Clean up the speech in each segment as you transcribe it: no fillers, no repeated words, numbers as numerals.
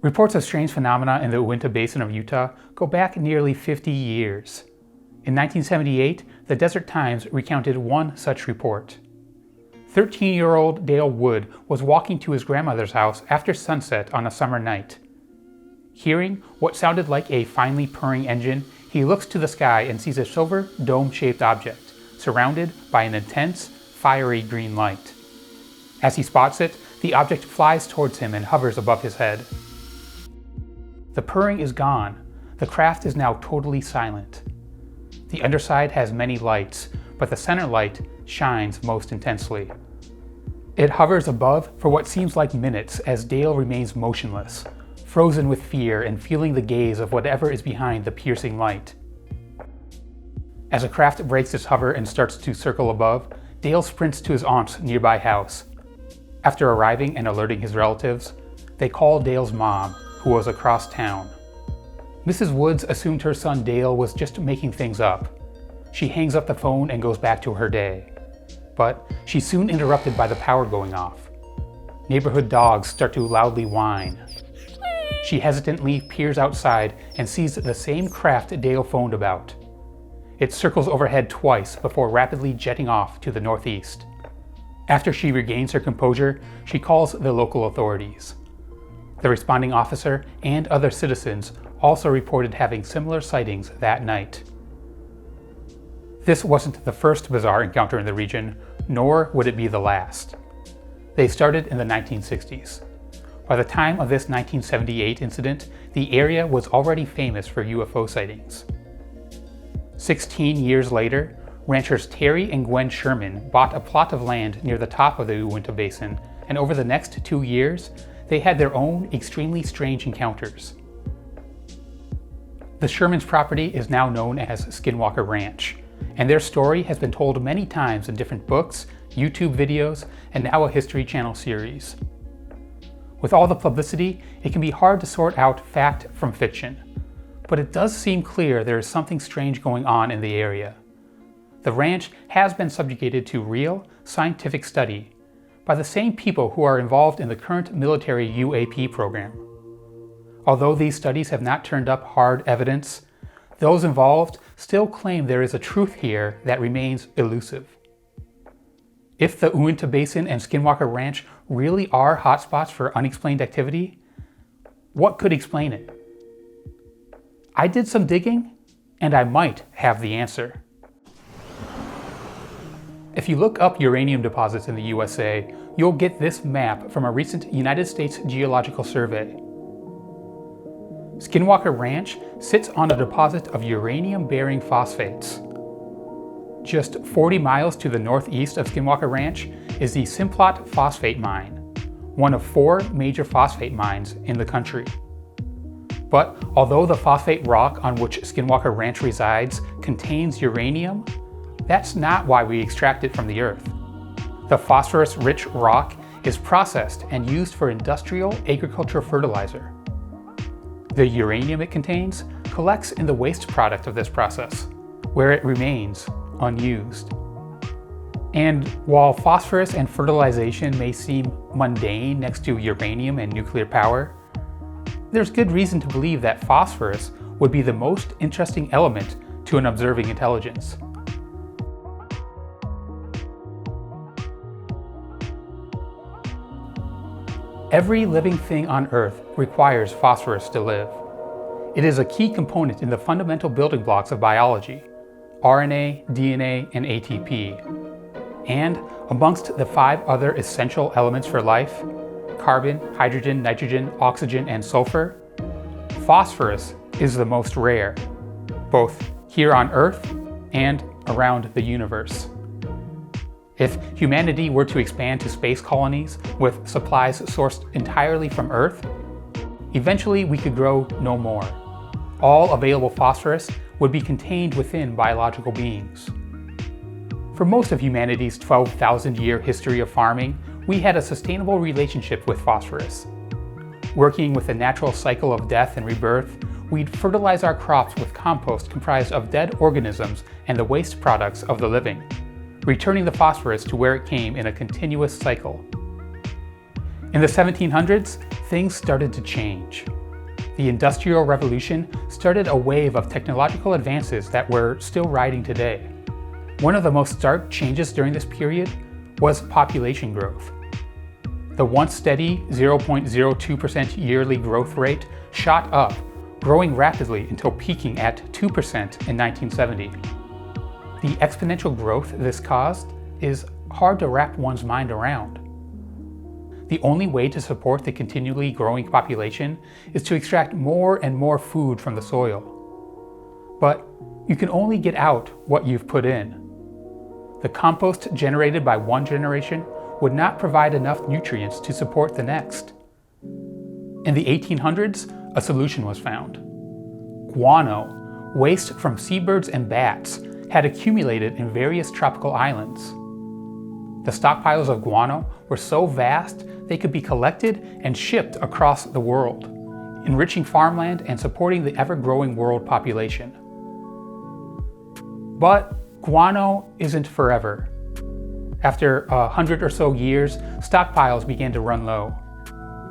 Reports of strange phenomena in the Uintah Basin of Utah go back nearly 50 years. In 1978, the Desert Times recounted one such report. 13-year-old Dale Wood was walking to his grandmother's house after sunset on a summer night. Hearing what sounded like a finely purring engine, he looks to the sky and sees a silver dome-shaped object, surrounded by an intense, fiery green light. As he spots it, the object flies towards him and hovers above his head. The purring is gone. The craft is now totally silent. The underside has many lights, but the center light shines most intensely. It hovers above for what seems like minutes as Dale remains motionless, frozen with fear and feeling the gaze of whatever is behind the piercing light. As the craft breaks its hover and starts to circle above, Dale sprints to his aunt's nearby house. After arriving and alerting his relatives, they call Dale's mom, who was across town. Mrs. Woods assumed her son Dale was just making things up. She hangs up the phone and goes back to her day. But she's soon interrupted by the power going off. Neighborhood dogs start to loudly whine. She hesitantly peers outside and sees the same craft Dale phoned about. It circles overhead twice before rapidly jetting off to the northeast. After she regains her composure, she calls the local authorities. The responding officer and other citizens also reported having similar sightings that night. This wasn't the first bizarre encounter in the region, nor would it be the last. They started in the 1960s. By the time of this 1978 incident, the area was already famous for UFO sightings. 16 years later, ranchers Terry and Gwen Sherman bought a plot of land near the top of the Uintah Basin, and over the next 2 years, they had their own extremely strange encounters. The Shermans' property is now known as Skinwalker Ranch, and their story has been told many times in different books, YouTube videos, and now a History Channel series. With all the publicity, it can be hard to sort out fact from fiction, but it does seem clear there is something strange going on in the area. The ranch has been subjugated to real, scientific study by the same people who are involved in the current military UAP program. Although these studies have not turned up hard evidence, those involved still claim there is a truth here that remains elusive. If the Uintah Basin and Skinwalker Ranch really are hotspots for unexplained activity, what could explain it? I did some digging, and I might have the answer. If you look up uranium deposits in the USA, you'll get this map from a recent United States Geological Survey. Skinwalker Ranch sits on a deposit of uranium-bearing phosphates. Just 40 miles to the northeast of Skinwalker Ranch is the Simplot Phosphate Mine, one of 4 major phosphate mines in the country. But although the phosphate rock on which Skinwalker Ranch resides contains uranium, that's not why we extract it from the earth. The phosphorus-rich rock is processed and used for industrial agricultural fertilizer. The uranium it contains collects in the waste product of this process, where it remains unused. And while phosphorus and fertilization may seem mundane next to uranium and nuclear power, there's good reason to believe that phosphorus would be the most interesting element to an observing intelligence. Every living thing on Earth requires phosphorus to live. It is a key component in the fundamental building blocks of biology: RNA, DNA, and ATP. And amongst the 5 other essential elements for life, carbon, hydrogen, nitrogen, oxygen, and sulfur, phosphorus is the most rare, both here on Earth and around the universe. If humanity were to expand to space colonies with supplies sourced entirely from Earth, eventually we could grow no more. All available phosphorus would be contained within biological beings. For most of humanity's 12,000-year history of farming, we had a sustainable relationship with phosphorus. Working with the natural cycle of death and rebirth, we'd fertilize our crops with compost comprised of dead organisms and the waste products of the living, returning the phosphorus to where it came in a continuous cycle. In the 1700s, things started to change. The Industrial Revolution started a wave of technological advances that we're still riding today. One of the most stark changes during this period was population growth. The once steady 0.02% yearly growth rate shot up, growing rapidly until peaking at 2% in 1970. The exponential growth this caused is hard to wrap one's mind around. The only way to support the continually growing population is to extract more and more food from the soil. But you can only get out what you've put in. The compost generated by one generation would not provide enough nutrients to support the next. In the 1800s, a solution was found. Guano, waste from seabirds and bats, had accumulated in various tropical islands. The stockpiles of guano were so vast they could be collected and shipped across the world, enriching farmland and supporting the ever-growing world population. But guano isn't forever. After 100 or so years, stockpiles began to run low.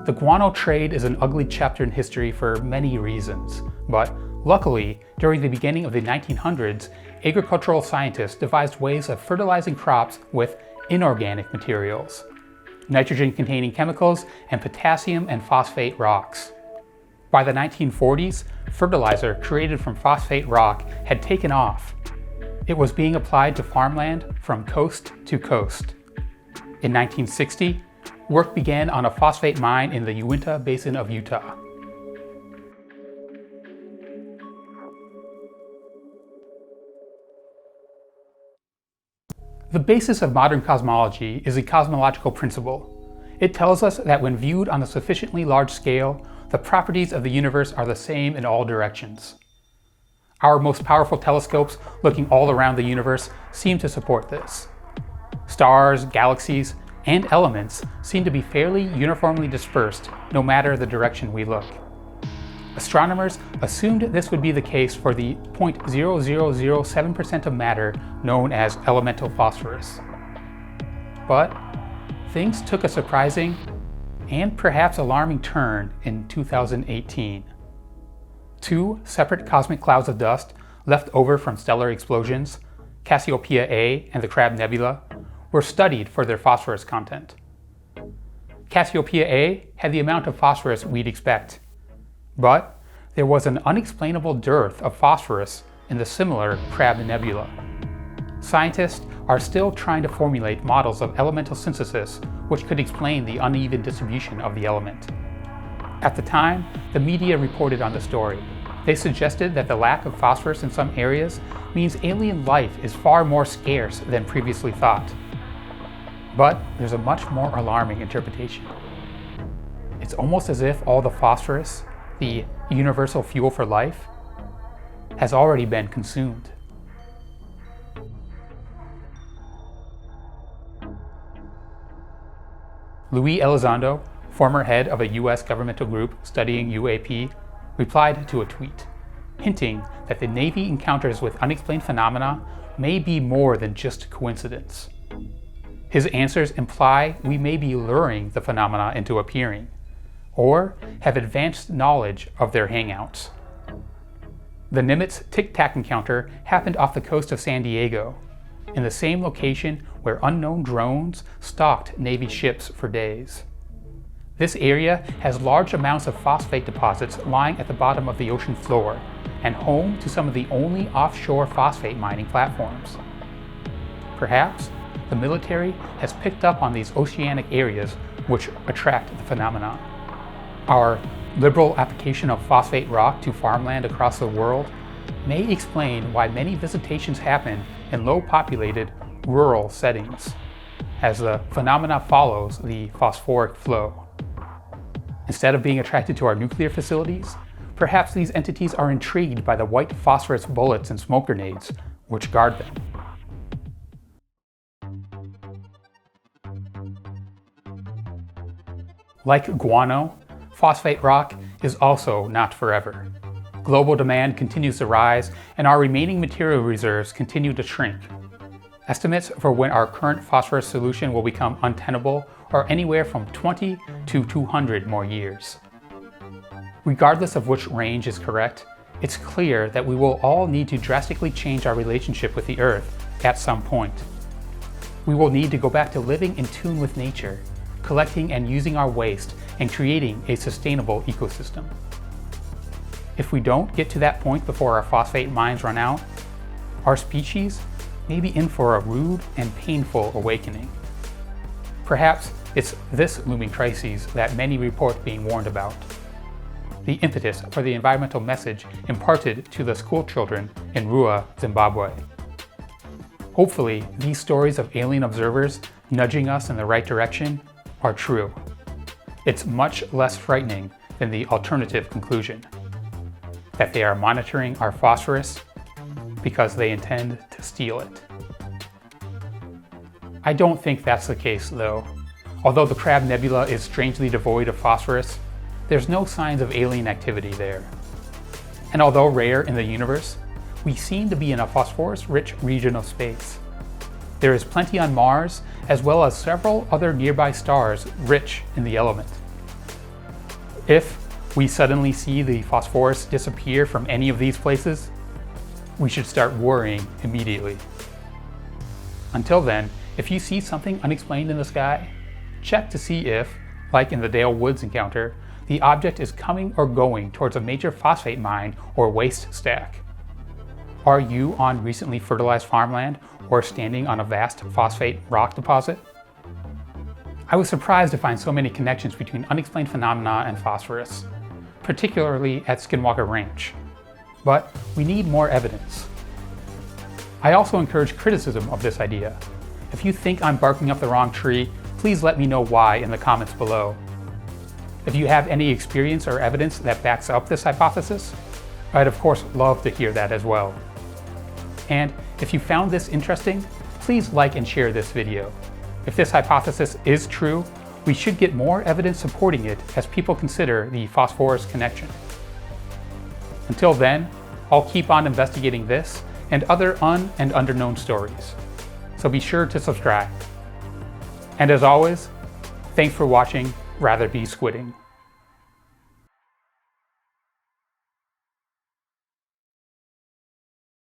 The guano trade is an ugly chapter in history for many reasons, but luckily, during the beginning of the 1900s, agricultural scientists devised ways of fertilizing crops with inorganic materials, nitrogen-containing chemicals, and potassium and phosphate rocks. By the 1940s, fertilizer created from phosphate rock had taken off. It was being applied to farmland from coast to coast. In 1960, work began on a phosphate mine in the Uintah Basin of Utah. The basis of modern cosmology is a cosmological principle. It tells us that when viewed on a sufficiently large scale, the properties of the universe are the same in all directions. Our most powerful telescopes looking all around the universe seem to support this. Stars, galaxies, and elements seem to be fairly uniformly dispersed no matter the direction we look. Astronomers assumed this would be the case for the 0.0007% of matter known as elemental phosphorus. But things took a surprising and perhaps alarming turn in 2018. Two separate cosmic clouds of dust left over from stellar explosions, Cassiopeia A and the Crab Nebula, were studied for their phosphorus content. Cassiopeia A had the amount of phosphorus we'd expect, but there was an unexplainable dearth of phosphorus in the similar Crab Nebula. Scientists are still trying to formulate models of elemental synthesis which could explain the uneven distribution of the element. At the time, the media reported on the story. They suggested that the lack of phosphorus in some areas means alien life is far more scarce than previously thought. But there's a much more alarming interpretation. It's almost as if all the phosphorus, the universal fuel for life, has already been consumed. Luis Elizondo, former head of a US governmental group studying UAP, replied to a tweet, hinting that the Navy encounters with unexplained phenomena may be more than just coincidence. His answers imply we may be luring the phenomena into appearing, or have advanced knowledge of their hangouts. The Nimitz Tic Tac encounter happened off the coast of San Diego, in the same location where unknown drones stalked Navy ships for days. This area has large amounts of phosphate deposits lying at the bottom of the ocean floor and home to some of the only offshore phosphate mining platforms. Perhaps the military has picked up on these oceanic areas which attract the phenomenon. Our liberal application of phosphate rock to farmland across the world may explain why many visitations happen in low-populated, rural settings, as the phenomena follows the phosphoric flow. Instead of being attracted to our nuclear facilities, perhaps these entities are intrigued by the white phosphorus bullets and smoke grenades which guard them. Like guano, phosphate rock is also not forever. Global demand continues to rise, and our remaining material reserves continue to shrink. Estimates for when our current phosphorus solution will become untenable are anywhere from 20 to 200 more years. Regardless of which range is correct, it's clear that we will all need to drastically change our relationship with the Earth at some point. We will need to go back to living in tune with nature, collecting and using our waste, and creating a sustainable ecosystem. If we don't get to that point before our phosphate mines run out, our species may be in for a rude and painful awakening. Perhaps it's this looming crisis that many report being warned about. The impetus for the environmental message imparted to the school children in Rua, Zimbabwe. Hopefully, these stories of alien observers nudging us in the right direction are true. It's much less frightening than the alternative conclusion, that they are monitoring our phosphorus because they intend to steal it. I don't think that's the case, though. Although the Crab Nebula is strangely devoid of phosphorus, there's no signs of alien activity there. And although rare in the universe, we seem to be in a phosphorus-rich region of space. There is plenty on Mars, as well as several other nearby stars rich in the element. If we suddenly see the phosphorus disappear from any of these places, we should start worrying immediately. Until then, if you see something unexplained in the sky, check to see if, like in the Dale Woods encounter, the object is coming or going towards a major phosphate mine or waste stack. Are you on recently fertilized farmland or standing on a vast phosphate rock deposit? I was surprised to find so many connections between unexplained phenomena and phosphorus, particularly at Skinwalker Ranch. But we need more evidence. I also encourage criticism of this idea. If you think I'm barking up the wrong tree, please let me know why in the comments below. If you have any experience or evidence that backs up this hypothesis, I'd of course love to hear that as well. And if you found this interesting, please like and share this video. If this hypothesis is true, we should get more evidence supporting it as people consider the phosphorus connection. Until then, I'll keep on investigating this and other and underknown stories. So be sure to subscribe. And as always, thanks for watching Rather Be Squidding.